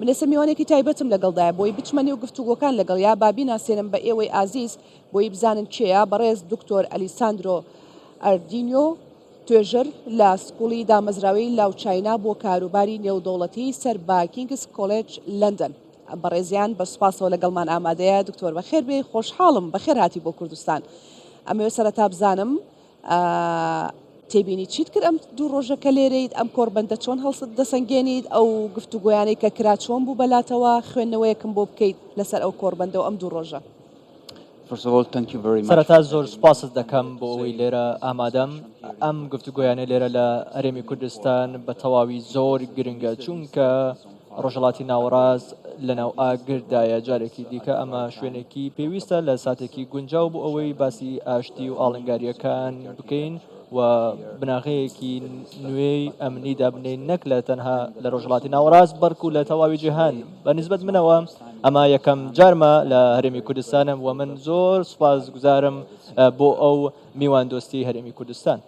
منێسە میوانێکی تایبەتم لەگەڵدایە بۆی بچمەنێ و گفتوگۆکان لەگەڵ یا بابی ناسێنم بە ئێوەی ئازیز بۆی بزانن کێیە بەڕێز دکتۆر ئەلیساندرۆ ئەردینیۆ توێژەر لە سکوڵی دامەزراوەی لاوچاینا بۆ کاروباری نێودەوڵەتی سەر با کینگز کۆلێج لەندەن. بەڕێزیان بە سوپاسەوە لەگەڵمان ئامادەیە دکتۆر بەخێر بێ خۆشحاڵم بەخێر هاتی بۆ کوردستان. ئەمەوێ سەرەتا بزانم تێبینی چیت کرد ئەم دوو ڕۆژەکە لێرەیت ئەم کۆربەندە چۆن هەڵست دەسەنگێنیت ئەو گفتوگۆیانەی کە کرا چۆن بوو بەلاتەوە خوێندنەوەیەکم بۆ بکەیت لەسەر ئەو کۆربەندە و ئەم دوو ڕۆژە. سەرەتا زۆر سوپاست دەکەم بۆ ئەوەی لێرە ئامادەم ئەم گفتوگۆیانە لێرە لە هەرێمی کوردستان بە تەواوی زۆر گرنگە چونکە ڕۆژهەڵاتی ناوەڕاست لەناو ئاگردایە جارێکی دیکە ئەمە شوێنێکی پێویستە لە ساتێکی گونجاو بۆ ئەوەی باسی ئاشتی و ئاڵنگاریەکان بکەین و بناغەیەکی نوێی ئەمنی دابنین نەک لە تەنها لە ڕۆژهەڵاتی ناوەڕاست بەڵکو لە تەواوی جیهان. بە نسبەت منەوە ئەمە یەکەم جارمە لە هەرێمی کوردستانم و من زۆر سوپاسگوزارم بۆ ئەو میوان دۆستی هەرێمی کوردستان.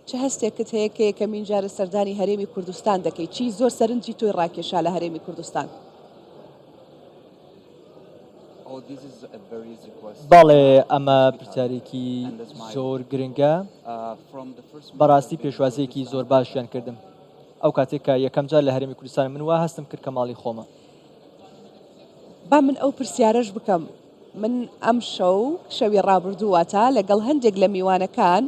چه هەستێکت هەیە کە یەکەمین جارە سەردانی هەرێمی کوردستان دەکەیت چی زۆر سەرنجی تۆی ڕاکێشا لە هەرێمی کوردستان؟ باڵێ ئەمە پرسیارێکی زۆر گرنگە بەڕاستی پێشوازەیەکی زۆر باشیان کردم ئەو کاتێک کە یەکەم جار لە هەرێمی کوردستان من وا هەستم کرد کە ماڵی خۆمە. با من ئەو پرسیارەش بکەم من ئەم شەوی ڕابردوواتە لەگەڵ هەندێک لە میوانەکان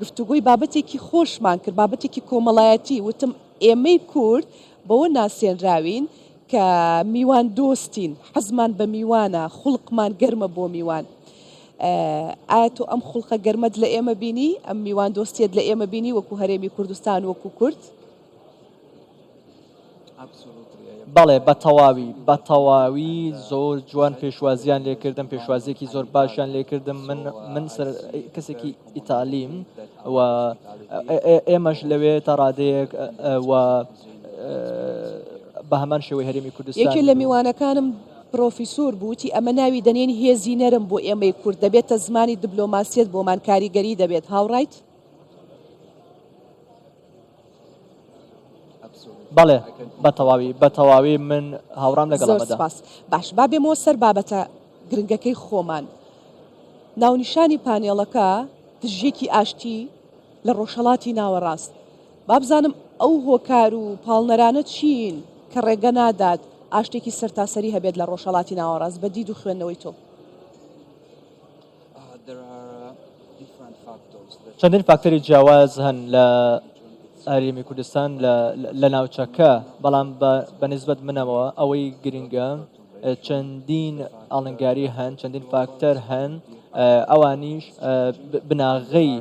گفتوگوی بابەتێکی خۆشمان کرد بابەتێکی کۆمەڵایەتی وتم ئێمەی کورد بەوە ناسێنراوین کە میوان دۆستین حەزمان بە میوانە خوڵقمان گەرمە بۆ میوان. ئایا تۆ ئەم خوڵقە گەرمەت لە ئێمە بینی ئەم میوان دۆستیت لە ئێمە بینی وەکو هەرێمی کوردستان وەکو کورد؟ بەڵێ بە تەواوی زۆر جوان پێشوازیان لێکردم پێشوازیەکی زۆر باشیان لێکردم من کەسێکی ئیتالیم و ئێمەش لەوێ تا ڕادەیەک و بە هەمان شێوەی هەرێمی کوردستان یەکێ لە میوانەکانم پرۆفیسۆر بووتی ئەمە ناوی دەنێن هێزی نەرم بۆ ئێمەی کورد دەبێتە زمانی دیبلۆماسیەت بۆمان کاریگەری دەبێت هاوڕایت؟ بەڵێ بە تەواوی من هاوڕام لەگەڵەمەدا. باش با بێمەوە سەر بابەتە گرنگەکەی خۆمان. ناونیشانی پانێڵەکە دژێکی ئاشتی لە ڕۆژهەڵاتی ناوەڕاست. با بزانم ئەو هۆکار و پاڵنەرانە چین کە ڕێگە نادات ئاشتێکی سەرتاسەری هەبێت لە ڕۆژهەڵاتی ناوەڕاست بە دید و خوێندنەوەی تۆ؟ چەندین فاکتەری جیاواز هەن لە هەرێمی کوردستان لە ناوچەکە بەڵام بە نسبەت منەوە ئەوەی گرنگە چەندین ئاڵنگاری هەن چەندین فاکتەر هەن ئەوانیش بناغەی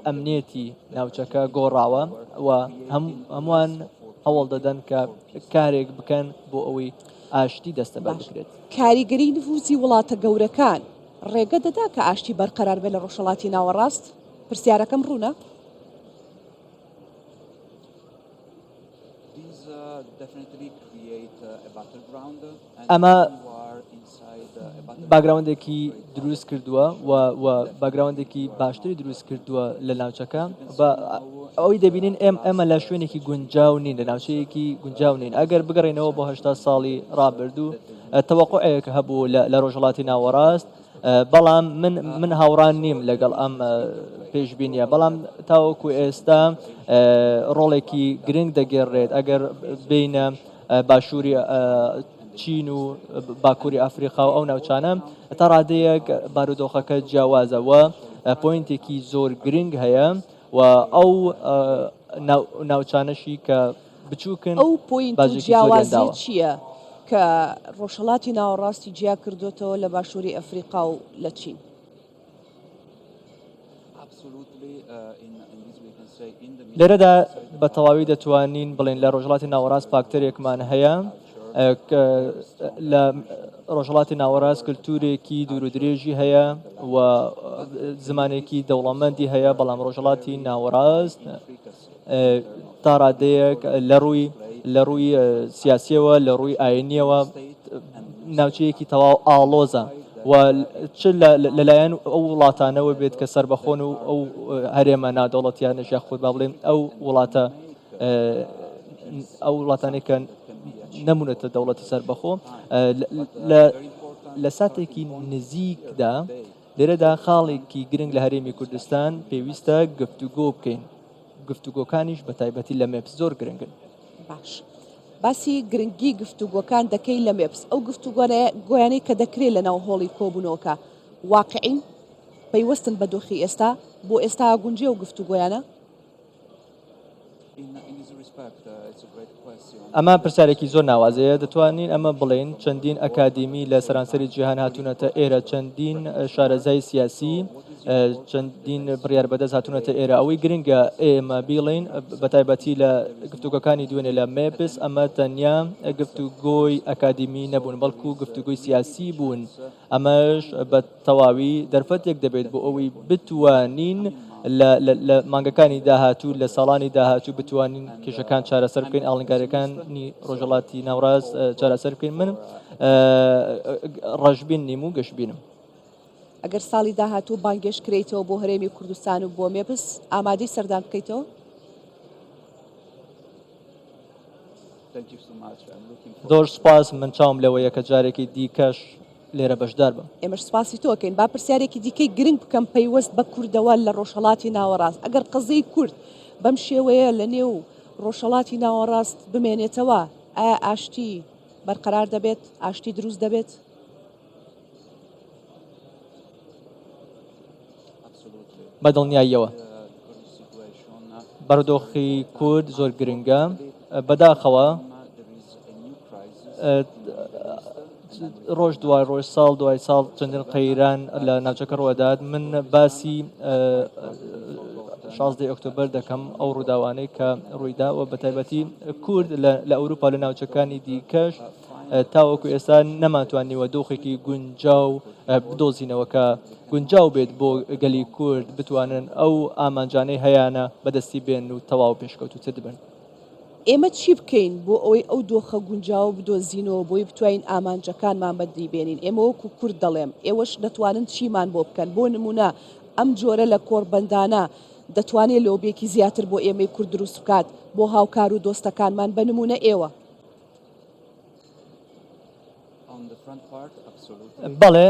ئەمنیەتی ناوچەکە گۆڕاوە و هەمووان هەوڵ دەدەن کە کارێک بکەن بۆ ئەوەی ئاشتی دەستەبەر بکرێت. کاریگەری نفوزی وڵاتە گەورەکان ڕێگە دەدا کە ئاشتی بەرقەرار بێت لە ڕۆژهەڵاتی ناوەڕاست؟ پرسیارەکەم ڕوونە؟ ئەمە باگراوندێکی دروست کردووە و باگراوندێکی باشتری دروست کردووە لە ناوچەکە ئەوەی دەبینین ئێمە لە شوێنێکی گونجاو نین لە ناوچەیەکی گونجاو نین ئەگەر بگەڕێنەوە بۆ 80 ساڵی ڕابردوو تەوەقعەیەک هەبوو لە ڕۆژهەڵاتی ناوەڕاست بەڵام من هاوڕان نیم لەگەڵ ئەم پێشبینیە بەڵام تاوەکو ئێستا ڕۆڵێکی گرنگ دەگێڕێت ئەگەر بینە باشووری چین و باکووری ئەفریقا و ئەو ناوچانە تا ڕادەیەک بارودۆخەکە جیاوازەوە پۆینتێکی زۆر گرنگ هەیە و ئەو ناوچانەشی کە بچووکن ئەو پۆینت جیاوازی چییە کە ڕۆژهەڵاتی ناوەڕاستی جیا کردوێتەوە لە باشووری ئەفریقا و لە چین؟ لێرەدا بە تەواوی دەتوانین بڵێن لە ڕۆژهەڵاتی ناوەڕاست فاکتەرێکمان هەیە لە ڕۆژهەڵاتی ناوەڕاست کللتورێکی دوور و درێژی هەیە و زمانێکی دەوڵەمەندی هەیە بەڵام ڕۆژهەڵاتی ناوەڕاست تا ڕادەیەک لە ڕووی سیاسیەوە لە ڕووی ئاینیەوە ناوچەیەکی تەواو ئاڵۆزە و چ لەلایەن ئەو وڵاتانەوە بێت کە سربەخۆن و ئەو هەرێمە نادەوڵەتیانە یاخود با بڵێن ئەو وڵاتانێک کە نەمونێتە دەوڵەتی سەربەخۆ لە ساتێکی نزیکدا لێرەدا خاڵێکی گرنگ لە هەرێمی کوردستان پێویستە گفتوگۆ بکەین گفتوگۆکانیش بە تایبەتی لە مێپس زۆر گرنگن. باش باسی گرنگی گفتوگۆکان دەکەی لە مێپس ئەو گفتوگۆیانەی کە دەکرێت لە ناو هۆڵی کۆبوونەوەکە واقعین پەیوەستن بە دۆخی ئێستا بۆ ئێستا گونجێ و گفتوگۆیانە ئەمە پرسیارێکی زۆر ناوازەیە دەتوانین ئەمە بڵێن چەندین ئەکادیمی لە سەرانسەری جیهان هاتوونەتە ئێرە چەندین شارەزای سیاسی چەندین بڕیار بەدەست هاتوونەتە ئێرە ئەوەی گرنگە ئێمە بیڵین بە تایبەتی لە گفتوگۆکانی دوێنێ لە مێپس ئەمە تەنیا گفتوگۆی ئەکادیمی نەبوون بەڵکو گفتوگۆی سیاسی بوون ئەمەش بە تەواوی دەرفەتێک دەبێت بۆ ئەوەی بتوانین لە مانگەکانی داهاتوو لە ساڵانی داهاتوو بتوانین کێشەکان چارەسەر بکەین ئاڵنگارەکانی ڕۆژهەڵاتی ناوڕاست چارەسەر بکەین من ڕەشبین نیم و گەشتبینم. ئەگەر ساڵی داهاتوو بانگێش کرێتەوە بۆ هەرێمی کوردستان و بۆ مێپس ئامادەی سەردان بکەیتەوە؟ زۆر سپاس من چاوم لەوەیە کە جارێکی دیکەش لێرە بەشدار بم. ئێمەش سپاسی تۆکەین با پرسیارێکی دیکەی گرنگ بکەم پەیوەست بە کوردەوە لە ڕۆژهەڵاتی ناوەڕاست ئەگەر قزەی کورد بەم شێوەیە لە نێو ڕۆژهەڵاتی ناوەڕاست بمێنێتەوە ئایا ئاشتی بەرقەرار دەبێت ئاشتی دروست دەبێت؟ بەدڵنیاییەوە بەردۆخی کورد زۆر گرنگە بەداخەوە ڕۆژ دوای ڕۆژ ساڵ دوای ساڵ چەندین قەیران لە ناوچەکە ڕوەدات من باسی 16 ئۆکتۆبەر دەکەم ئەو ڕووداوانەی کە ڕوویداوە بە تایبەتی کورد لە ئەوروپا لە ناوچەکانی دیکەش تاوەکو ئێستا نەماتوانیوە دۆخێکی گونجاو بدۆزینەوە کە گونجاو بێت بۆ گەلی کورد بتوانن ئەو ئامانجانەی هەیەە بەدەستی بێن و تەواو پێشکەوتوتر دەبن. ئێمە چی بکەین بۆ ئەوەی ئەو دۆخە گونجاو بدۆزینەوە بۆی بتوانین ئامانجەکانمان بەدی بێنین ئێمە وەکو کورد دەڵێم ئێوەش دەتوانن چیمان بۆ بکەن بۆ نمونە ئەم جۆرە لە کۆڕبەندانە دەتوانێت لۆبێکی زیاتر بۆ ئێمەی کورد دروست بکات بۆ هاوکار و دۆستەکانمان بە نمونە ئێوە. بەڵێ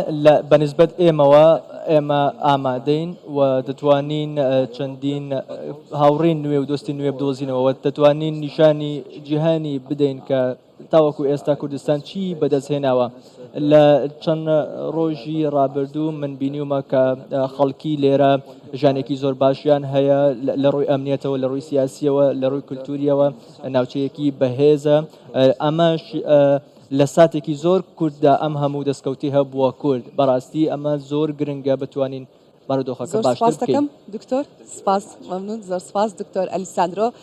بەنسبەت ئێمە ئامادەین و دەتوانین چەندین هاوڕین نوێ و دۆستی نوێ بدۆزینەوە دەتوانین نیشانی جیهانی بدەین کە تاوەکو ئێستا کوردستان چی بەدەستهێناوە لە چەند ڕۆژی ڕابردوو من بینیومە کە خەڵکی لێرە ژانێکی زۆر باشیان هەیە لە ڕووی ئەمنیەتەوە لە ڕووی سیاسیەوە لە ڕووی کولتوریەوە ناوچەیەکی بەهێزە ئەمەش لە ساتێکی زۆر کورددا ئەم هەموو دەستکەوتی هەبووە کورد بەڕاستی ئەمە زۆر گرنگە بتوانین بارودۆخەکە باشتر بکەین. دکتۆر سپاس مەمنون زۆر سپاس دکتۆر ئەلیساندرۆ